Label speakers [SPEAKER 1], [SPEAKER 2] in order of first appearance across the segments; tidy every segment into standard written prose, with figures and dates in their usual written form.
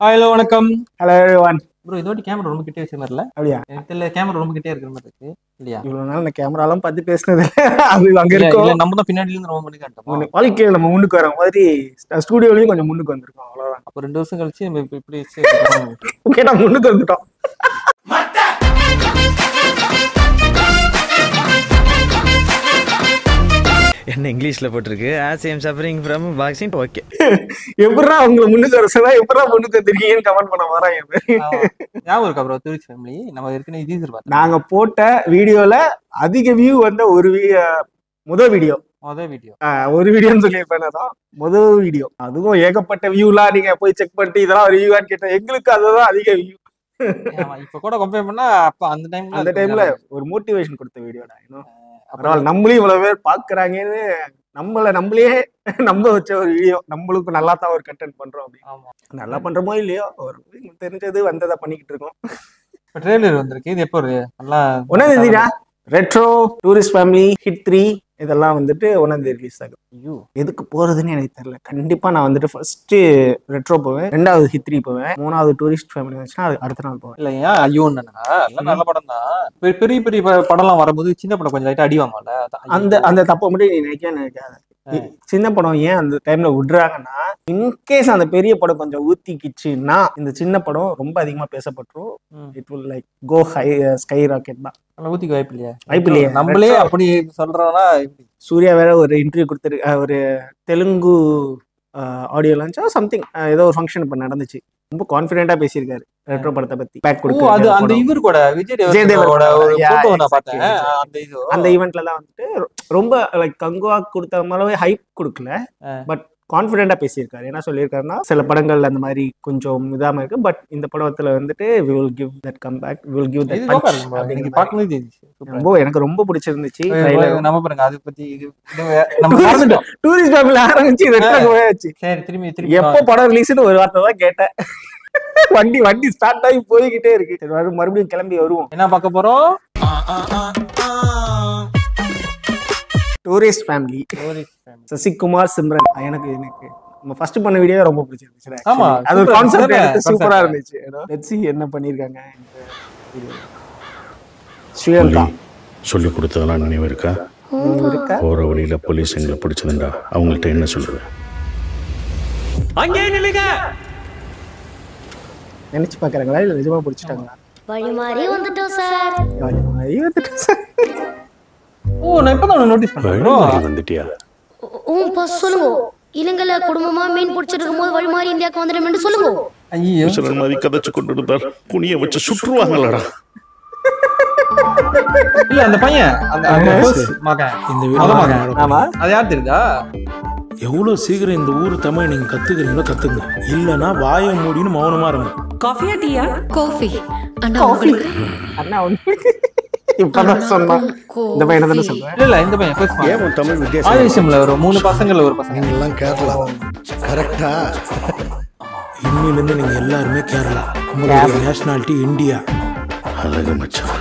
[SPEAKER 1] Hello வணக்கம்.
[SPEAKER 2] Hello everyone.
[SPEAKER 1] Bro இதோட camera ரொம்ப கிட்டே வச்ச மாதிரில
[SPEAKER 2] அப்படியா?
[SPEAKER 1] எனக்கு தெரியல, கேமரா ரொம்ப கிட்டே இருக்கிற மாதிரி இருக்கு இல்லையா?
[SPEAKER 2] இவ்வளவு நாள் நான் கேமராலாம் பார்த்து பேசினது அது அங்க
[SPEAKER 1] இல்ல
[SPEAKER 2] இருக்கும்.
[SPEAKER 1] நம்ம தான் பின்னாடில இருந்து ரொம்ப பண்ணி காட்டோம்.
[SPEAKER 2] வாழ்க்கையில நம்ம முன்னுக்கு வர மாதிரி ஸ்டுடியோலயும் கொஞ்சம் முன்னுக்கு வந்திருக்கோம், அவ்வளவுதான்.
[SPEAKER 1] அப்போ 2 வருஷம் கழிச்சு நம்ம இப்படி
[SPEAKER 2] ஓகே, நான் முன்னுக்கு வந்துட்டோம்.
[SPEAKER 3] என்ன இங்கிலீஷ்ல போட்டிருக்கு, as I am suffering from vaccine. Okay,
[SPEAKER 2] எப்படா உங்களை முன்னுக்கு வர சொன்னா எப்படா முன்னுக்கு வந்துருக்கீங்கன்னு கமெண்ட் பண்ண வராங்க.
[SPEAKER 1] ஞாபகம் இருக்கா ப்ரோ? டூரிஸ்ட் ஃபேமிலி நம்ம ஏற்கனவே டீசர் பார்த்தோம்.
[SPEAKER 2] நாங்க போட்ட வீடியோல அதிக வியூ வந்த முதல் வீடியோ ஒரு வீடியோன்னு சொல்லியிருப்பேன். முதல் வீடியோ, அதுவும் ஏகப்பட்ட வியூலாம் நீங்க போய் செக் பண்ணிட்டு இதெல்லாம் ஒரு வியூவான்னு கேட்டேன். எங்களுக்கு அதுதான் அதிக வியூ.
[SPEAKER 1] இப்ப கூட கம்பேர் பண்ணா அப்ப அந்த
[SPEAKER 2] டைம்ல ஒரு மோட்டிவேஷன் கொடுத்த வீடியோடா. பரவாயில்ல, நம்மளையும் இவ்வளவு பேர் பாக்குறாங்கன்னு நம்மளே நம்ப வச்ச ஒரு வீடியோ. நம்மளுக்கு நல்லா தான் ஒரு கண்டென்ட் பண்றோம். அப்படி நல்லா பண்றோமோ இல்லையோ, ஒரு தெரிஞ்சது வந்ததை பண்ணிக்கிட்டு இருக்கோம்.
[SPEAKER 1] ட்ரெய்லர் வந்திருக்கு. இது எப்போ நல்லா
[SPEAKER 2] ஒன்னாந்தேதிடா. ரெட்ரோ டூரிஸ்ட் ஃபேமிலி ஹிட் 3 இதெல்லாம் வந்துட்டு 1ஆம் தேதி ரிலீஸ் ஆகும். ஐயோ, எதுக்கு போறதுன்னு எனக்கு தெரியல. கண்டிப்பா நான் வந்துட்டு ஃபர்ஸ்ட் ரெட்ரோ போவேன், 2வது ஹிட் 3 போவேன், 3வது டூரிஸ்ட் ஃபேமிலி வந்துச்சுன்னா அது அடுத்த நாள் போவேன்.
[SPEAKER 1] இல்லையா? ஐயோ, நல்ல படம் தான். பெரிய பெரிய படம்லாம் வரும்போது சின்ன படம் கொஞ்சம் லைட்டா அடிவாங்கல்ல.
[SPEAKER 2] அந்த தப்பை மட்டும் நீ நினைக்காத. சின்ன படம் ஏன் அந்த டைம்ல விடுறாங்கன்னா, இன்கேஸ் அந்த பெரிய படம் கொஞ்சம் ஊத்திக்கிச்சுன்னா இந்த சின்ன படம் ரொம்ப அதிகமா பேசப்பட்டுரும். It will like go high sky rocket தான்.
[SPEAKER 1] ஊத்திக்கு வாய்ப்பு இல்லையா? நம்மளே அப்படி சொல்றோம்னா,
[SPEAKER 2] சூர்யா வேற ஒரு இன்டர்வியூ கொடுத்துரு, ஒரு தெலுங்கு ஆடியோ லான்ச்சா சம்திங் ஏதோ ஒரு ஃபங்க்ஷன் இப்ப நடந்துச்சு. ரொம்ப கான்ஃபிடென்ட்டா பேசியிருக்காரு ரெட்ரோ படத்தை பத்தி. பேக் கொடுக்க
[SPEAKER 1] அது அந்த இவர் கூட விஜய் தேவரகோட ஒரு போட்டோ நான் பார்த்தேன்.
[SPEAKER 2] அந்த ஈவென்ட்ல தான் வந்துட்டு ரொம்ப லைக் கங்குவா கொடுத்த மாதிரி ஹைப் கொடுக்கல, பட் கான்ஃபிடென்ட்டா பேசியிருக்காரு. என்ன சொல்லியிருக்காருன்னா, சில படங்கள் அந்த மாதிரி கொஞ்சம் இதாம இருக்கு, பட் இந்த படத்துல வந்துட்டு we will give that comeback, we will give that punch. எனக்கு ரொம்ப பிடிச்சிருந்துச்சு.
[SPEAKER 1] நம்ம பாருங்க அதை பத்தி
[SPEAKER 2] டூரிஸ்ட் ஃபேமிலி ஆரம்பிச்சு போயாச்சு.
[SPEAKER 1] சரி, திரும்பி
[SPEAKER 2] எப்போ படம் ரிலீஸ்னு ஒரு வார்த்தை தான் கேட்டேன். வண்டி ஸ்டார்ட் ஆகி போய்கிட்டே இருக்கு. மறுபடியும் கிளம்பி வருவோம். என்ன பார்க்க போறோம்? Tourist family. சசிகுமார், சிம்ரன். எனக்கு நம்ம ஃபர்ஸ்ட் பண்ண வீடியோ ரொம்ப பிடிச்சிருந்துச்சு.
[SPEAKER 1] ஆமா,
[SPEAKER 2] அது ஒரு கான்செப்ட் சூப்பரா இருந்துச்சு. லெட்ஸ் see என்ன பண்ணிருக்காங்க இந்த வீடியோ. ஸ்ரீலங்கா
[SPEAKER 4] சொல்லி கொடுத்ததெல்லாம் நினைவு இருக்கா? போற வழியில போலீஸ் எங்களை பிடிச்சதுண்டா, அவங்கள்ட்ட என்ன சொல்லுவேன்?
[SPEAKER 3] அங்கே நில்லுங்க.
[SPEAKER 2] நினைச்சு பாக்குறாங்களா இல்ல நிஜமா பிடிச்சிட்டாங்களா?
[SPEAKER 5] வழி மாறி வந்துட்டோம் சார்.
[SPEAKER 1] ஓ, நான் இப்பதான் நோட்டீஸ் பண்ணேன்.
[SPEAKER 4] வந்துட்டியா?
[SPEAKER 5] பாஸ் சொல்லுங்க. இலங்கையில குடும்பமா மீன் பிடிச்சிட்டு இருக்கும்போது வழி மாறி இந்தியாவுக்கு வந்துடும் சொல்லுங்க.
[SPEAKER 1] ஐயோ,
[SPEAKER 4] சிலர் மாதிரி கதைச்சு கொண்டு இருந்தார். குனிய வச்சு சுற்றுவாங்களாடா.
[SPEAKER 1] இல்ல அந்த பையன் இந்த மகன்.
[SPEAKER 2] ஆமா,
[SPEAKER 1] அது யார் தெரியுதா?
[SPEAKER 6] எவ்வளவு சீக்கிரம் இந்த ஊர் தமிழ் நீங்க கத்துக்கிறீங்களோ கத்துங்க, இல்லனா வாயை மூடின்னு மௌனமா இருங்க.
[SPEAKER 7] காஃபியா டீயா? காஃபி.
[SPEAKER 2] அண்ணா இப்பதான் சொன்னா இந்த பையனை தானே சொல்றேன்.
[SPEAKER 1] இல்ல இந்த பையன் ஃபர்ஸ்ட்
[SPEAKER 4] ஏன் தமிழ் வித்தியாசம்?
[SPEAKER 1] ஆதிஷம்ல ஒரு 3 பசங்கள்ல ஒரு பசங்க.
[SPEAKER 8] நீங்க எல்லாம் கேரளா கரெக்டா?
[SPEAKER 6] இன்னில இருந்து நீங்க எல்லாருமே கேரளா. உங்களுடைய நேஷனாலிட்டி இந்தியா.
[SPEAKER 4] அழகு மச்சான்.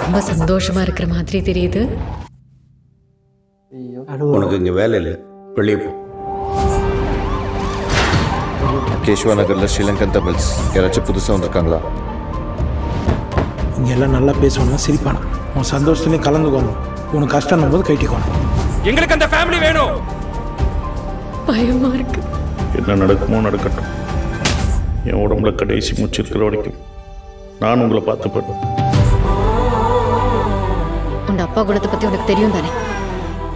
[SPEAKER 7] ரொம்ப சந்தோஷமா இருக்கிற மாதிரி தெரியுது.
[SPEAKER 8] உனக்கு இங்க வேலை இல்லை, வெளியே போ.
[SPEAKER 9] கேஷ்வா நகர்ல ஸ்ரீலங்கன் தமிழ்ஸ் யாராச்சும் புதுசா வந்திருக்காங்களா?
[SPEAKER 6] இங்க எல்லாம் நல்லா பேசணும், சிரிப்பானா. உன் சந்தோஷத்துலயும் கலந்துக்கணும், உனக்கு கஷ்டம் போது கைட்டிக்கணும்.
[SPEAKER 3] எங்களுக்கு அந்த ஃபேமிலி வேணும்.
[SPEAKER 7] பயமா இருக்கு.
[SPEAKER 4] என்ன நடக்குமோ நடக்கட்டும். என் உடம்புல கடைசி மூச்சு இருக்கிற வரைக்கும் நான் உங்களை பார்த்துப்பேன்.
[SPEAKER 7] உன் அப்பா குணத்தை பத்தி உனக்கு தெரியும் தானே?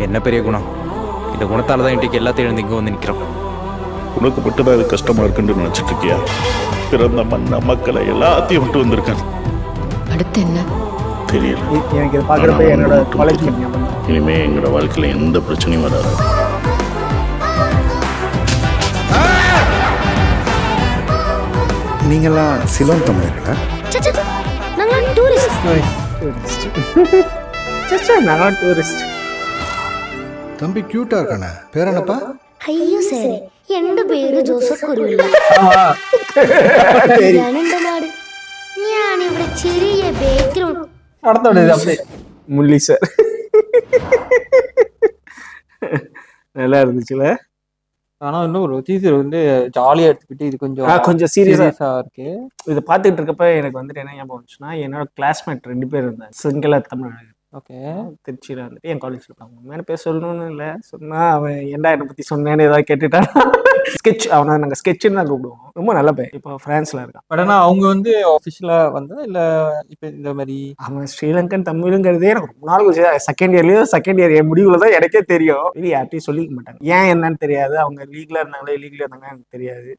[SPEAKER 3] என்ன பெரிய குணம்? இந்த குணத்தால தான் இன்றைக்கு எல்லாத்தையும் எழுந்து இங்கே வந்து நிற்கிறோம்.
[SPEAKER 4] உனக்கு மட்டும்தான் அது கஷ்டமா இருக்குன்னு நினைச்சிட்டு இருக்கியா? பிறந்த மண்ண மக்களை எல்லாத்தையும் விட்டு வந்திருக்கேன்.
[SPEAKER 7] அடுத்து என்ன
[SPEAKER 4] தெரியல.
[SPEAKER 2] எனக்கு இதை பார்க்குறப்ப என்னோட காலேஜ்
[SPEAKER 4] இனிமே எங்களோட வாழ்க்கையில எந்த பிரச்சனையும் வராது.
[SPEAKER 8] நீங்கெல்லாம் சிலோன் தமிழர்களா?
[SPEAKER 5] நாங்க டூரிஸ்ட்.
[SPEAKER 2] நான் டூரிஸ்ட்.
[SPEAKER 8] தம்பி கியூட்டா இருக்கானே, பேர் என்னப்பா?
[SPEAKER 5] ஐயோ சார், எந்த பேரு ஜோசப் குருவில்ல. நாடு ഞാൻ ഇവിടെ ചെറിയ ബാക്ക്ഗ്രൗണ്ട്
[SPEAKER 1] அப்படியே
[SPEAKER 2] முள்ளி சார் நல்லா இருந்துச்சுல.
[SPEAKER 1] ஆனா இன்னும் ஒரு சீசர் வந்து ஜாலியா எடுத்துக்கிட்டு இது
[SPEAKER 2] கொஞ்சம் சீரியஸா
[SPEAKER 1] இருக்கு.
[SPEAKER 2] இதை பார்த்துட்டு இருக்கப்ப எனக்கு வந்துட்டு என்ன ஞாபகம் வந்துச்சுன்னா, என்னோட கிளாஸ்மேட் 2 பேர் இருந்தாங்க, சிங்கள தமிழ்.
[SPEAKER 1] ஓகே.
[SPEAKER 2] திருச்சியில வந்துட்டு என் காலேஜ்ல இருப்பாங்க. மேலே பேர் சொல்லணும்னு இல்லை, சொன்னா அவன் ஏன்டா என்னை பத்தி சொன்னேன்னு ஏதாவது கேட்டுட்டான். ஸ்கெட்ச், அவனை நாங்கள் ஸ்கெட்சுன்னு தான் கூப்பிடுவோம். ரொம்ப நல்ல பையன், இப்போ பிரான்ஸ்ல இருக்கான்.
[SPEAKER 1] பட் ஆனா அவங்க வந்து ஆஃபிஷியலா வந்து இல்ல இப்போ இந்த மாதிரி
[SPEAKER 2] அவன் ஸ்ரீலங்கன் தமிழுங்கிறதே எனக்கு ரொம்ப நாள் செகண்ட் இயர் என் முடிவுல தான் எனக்கே தெரியும். வெளியே யார்ட்டையும் சொல்லிக்க மாட்டாங்க. ஏன் என்னன்னு தெரியாது. அவங்க லீக்ல இருந்தாங்களே இல்லீக்ல இருந்தாங்க எனக்கு தெரியாது.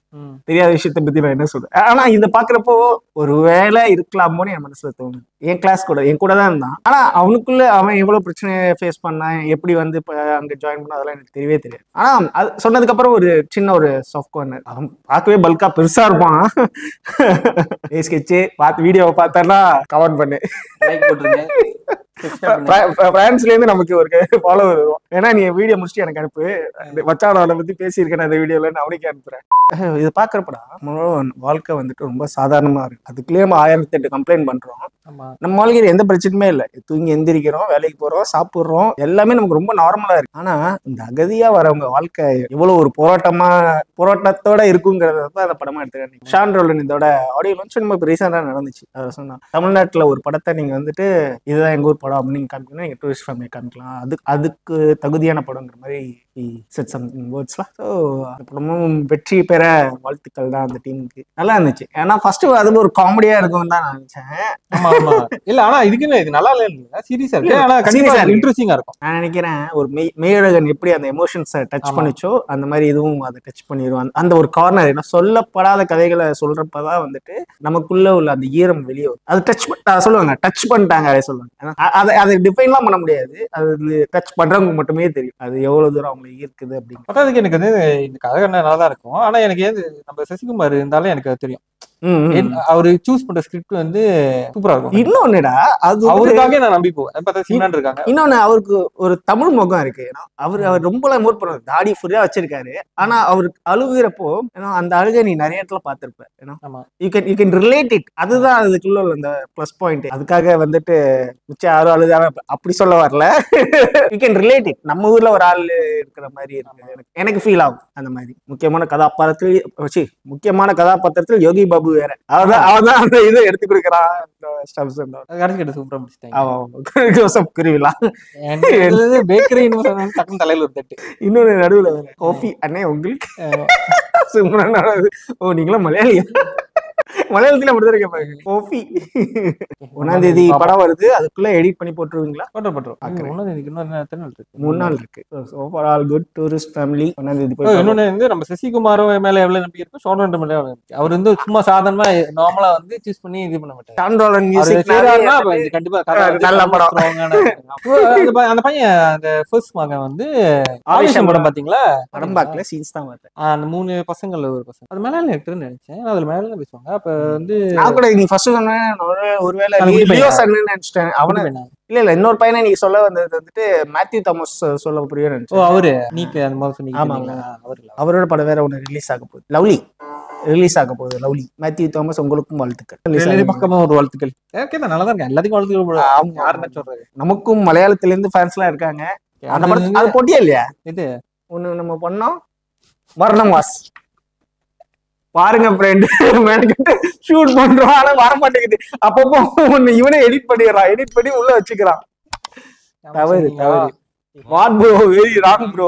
[SPEAKER 2] தெரியாத விஷயத்த பத்தி நான் என்ன சொல்றேன். ஆனா இதை பாக்குறப்போ ஒரு வேலை இருக்கலாமோன்னு என் மனசுல தோணுது. என் கிளாஸ் கூட என் கூட தான் இருந்தான். ஆனா அவனுக்குள்ள அவன் எவ்வளவு பிரச்சனையை ஃபேஸ் பண்ணான், எப்படி வந்து இப்போ அங்க ஜாயின் பண்ண, அதெல்லாம் எனக்கு தெரியவே தெரியாது. ஆனா அது சொன்னதுக்கு அப்புறம் ஒரு சின்ன ஒரு சாஃப்ட் கார்னர், அவன் பார்க்கவே பல்கா பெருசா இருப்பான். ஸ்கெட்சு பார்த்து வீடியோவை பார்த்தா கமெண்ட் பண்ணு,
[SPEAKER 1] லைக் போட்டுருங்க.
[SPEAKER 2] பிரான்ஸ்ல இருந்து நமக்கு ஒரு ஃபாலோவர் வரும். ஏன்னா நீ வீடியோ முடிச்சுட்டு எனக்கு அனுப்பு, மச்சான் அவனை பத்தி பேசியிருக்கேன் அந்த வீடியோல, அவனுக்கே அனுப்புறேன். இது பாக்குறப்படா வாழ்க்கை வந்துட்டு ரொம்ப சாதாரணமா இருக்கு. அதுக்குள்ளேயே நம்ம 1008 கம்ப்ளைண்ட் பண்றோம். நம்ம வாழ்க்கையில எந்த பிரச்சனையுமே இல்லை. தூங்கி எந்திரிக்கிறோம், வேலைக்கு போறோம், சாப்பிடுறோம், எல்லாமே நமக்கு ரொம்ப நார்மலா இருக்கு. ஆனா இந்த அகதியா வரவங்க வாழ்க்கை எவ்வளவு ஒரு போராட்டத்தோட இருக்குங்கிறத தான் அந்த படமா எடுத்துக்கிறேன். ஷான் ரோலன் இதோட ஆடியோ லான்ச் நம்ம ரீசெண்டா நடந்துச்சு. அதை சொன்னா தமிழ்நாட்டுல ஒரு படத்தை நீங்க வந்துட்டு இதுதான் எங்க ஊர் படம் அப்படின்னு காமிக்கணும், நீங்க டூரிஸ்ட் ஃபேமிலி காமிக்கலாம், அதுக்கு தகுதியான படங்கிற மாதிரி செட் சம் வேர்ட்ஸ்லாம். ஸோ அந்த படமும் வெற்றி பெற வாழ்த்துக்கள் தான் அந்த டீமுக்கு. நல்லா இருந்துச்சு. ஏன்னா ஃபர்ஸ்ட் அது ஒரு காமெடியா இருக்கும்னு தான் நான் நினைச்சேன்.
[SPEAKER 1] இல்ல ஆனா இதுக்கு இது நல்லா இல்ல, சீரியஸா இருக்கு. ஆனா கண்டிப்பா இன்ட்ரெஸ்டிங்கா இருக்கும்.
[SPEAKER 2] நான் நினைக்கிறேன் ஒரு மெய்யழகன் எப்படி அந்த எமோஷன்ஸை டச் பண்ணிச்சோ அந்த மாதிரி இதுவும் அதை டச் பண்ணிடுவோம். அந்த ஒரு கார்னர், ஏன்னா சொல்லப்படாத கதைகளை சொல்றப்பதான் வந்துட்டு நமக்குள்ள உள்ள அந்த ஈரம் வெளியே வரும். அது டச் சொல்லுவாங்க, டச் பண்ணிட்டாங்க அதை சொல்லுவாங்க. அதை டிஃபைன்லாம் பண்ண முடியாது, அது டச் பண்றவங்க மட்டுமே தெரியும் அது எவ்வளவு தூரம் அவங்க ஈர்க்குது அப்படின்னு.
[SPEAKER 1] பத்தாவதுக்கு எனக்கு வந்து இந்த கதை நல்லா தான் இருக்கும். ஆனா எனக்கு ஏது நம்ம சசிகுமார் இருந்தாலும் எனக்கு தெரியும் அவரு சூஸ் பண்ற ஸ்கிரிப்ட் வந்து சூப்பரா இருக்கும்.
[SPEAKER 2] இன்னொன்னுடா, அது
[SPEAKER 1] அவருக்காக நான் நம்பி போவேன். இருக்காங்க.
[SPEAKER 2] இன்னொன்னு, அவருக்கு ஒரு தமிழ் முகம் இருக்கு. அவர் ரொம்ப மோட் பண்ணுவார், தாடி ஃபுல்லா வச்சிருக்காரு. ஆனா அவருக்கு அழுகுறப்போ அந்த அழுகை நீ நிறைய இடத்துல பாத்திருப்ப. You can relate it. அதுதான் அதுக்குள்ள அந்த பிளஸ் பாயிண்ட். அதுக்காக வந்துட்டு மிச்சம் யாரும் அழுதாம அப்படி சொல்ல வரல. You can relate it. நம்ம ஊர்ல ஒரு ஆள் இருக்கிற மாதிரி இருக்கு, எனக்கு ஃபீல் ஆகும். அந்த மாதிரி முக்கியமான கதாபாத்திரத்தில் யோகி பாபு வேற, அவதான் அந்த இதை எடுத்து கொடுக்குறான். இன்னொரு நடுவுல காஃபி அண்ணே உங்களுக்கு நீங்களும் மலையாளியா? மலையாளத்துல அப்படிதான் கேட்பாங்க காஃபி. 1ஆம் தேதி படம் வருது, அதுக்குள்ள எடிட் பண்ணி போட்டுருவீங்களா? 3 நாள் இருக்கு. Overall good tourist family. 1ஆம் தேதி போய்
[SPEAKER 1] இன்னொன்னு வந்து நம்ம சசிகுமார் மேல எவ்வளவு நம்பிக்கை இருக்கும், ஷான் ரோலன் மேல அவர் வந்து சும்மா சாதாரணமா நார்மலா வந்து சூஸ் பண்ணி இது பண்ண மாட்டாரு.
[SPEAKER 2] ஷான் ரோலன் மியூசிக்
[SPEAKER 1] கண்டிப்பா
[SPEAKER 2] நல்ல படம்.
[SPEAKER 1] அந்த பையன் அந்த ஃபர்ஸ்ட் மகன் வந்து ஆவேசம் படம் பாத்தீங்களா?
[SPEAKER 2] படம் பார்க்கல, சீன்ஸ் தான் பார்த்தேன்.
[SPEAKER 1] அந்த 3 பசங்கள்ல ஒரு பசங்க அது மேல ஆக்டர்னு நினைச்சேன். அதுல மேல பேசுவாங்க. அப்ப வந்து
[SPEAKER 2] நான் கூட நீ ஃபர்ஸ்ட் சொன்ன ஒருவேளை லியோ சன்னு நினைச்சிட்டேன். அவன இல்ல இன்னொரு பையனை நீ சொல்ல வந்தது வந்துட்டு மேத்யூ தாமஸ் சொல்ல புரியும் நினைச்சேன்.
[SPEAKER 1] அவரு நீக்கு அந்த மாதிரி சொன்னீங்க.
[SPEAKER 2] ஆமாங்க, அவரோட படம் வேற ஒன்று ரிலீஸ் ஆக போகுது, லவ்லி ரிலீஸ் ஆக போகுது. லவ்லி மேத்யூ தாமஸ், உங்களுக்கும் வாழ்த்துக்கள்.
[SPEAKER 1] பக்கமா ஒரு வாழ்த்துக்கள். நல்லா தான் இருக்கு, எல்லாத்துக்கும் வாழ்த்துக்கள். சொல்றது நமக்கும்
[SPEAKER 2] மலையாளத்துல இருந்து ஃபேன்ஸ் எல்லாம் இருக்காங்க. அந்த படம் அது போட்டியா இல்லையா? இது ஒண்ணு நம்ம பண்ணோம், மரணம் வாஸ் பாருங்க ஃப்ரெண்ட், ஷூட் பண்றோம் ஆனா வர மாட்டேங்குது. அப்பப்போ இவனே எடிட் பண்ணிடுறான், எடிட் பண்ணி உள்ள வச்சுக்கிறான். தவறு what bro, very wrong bro.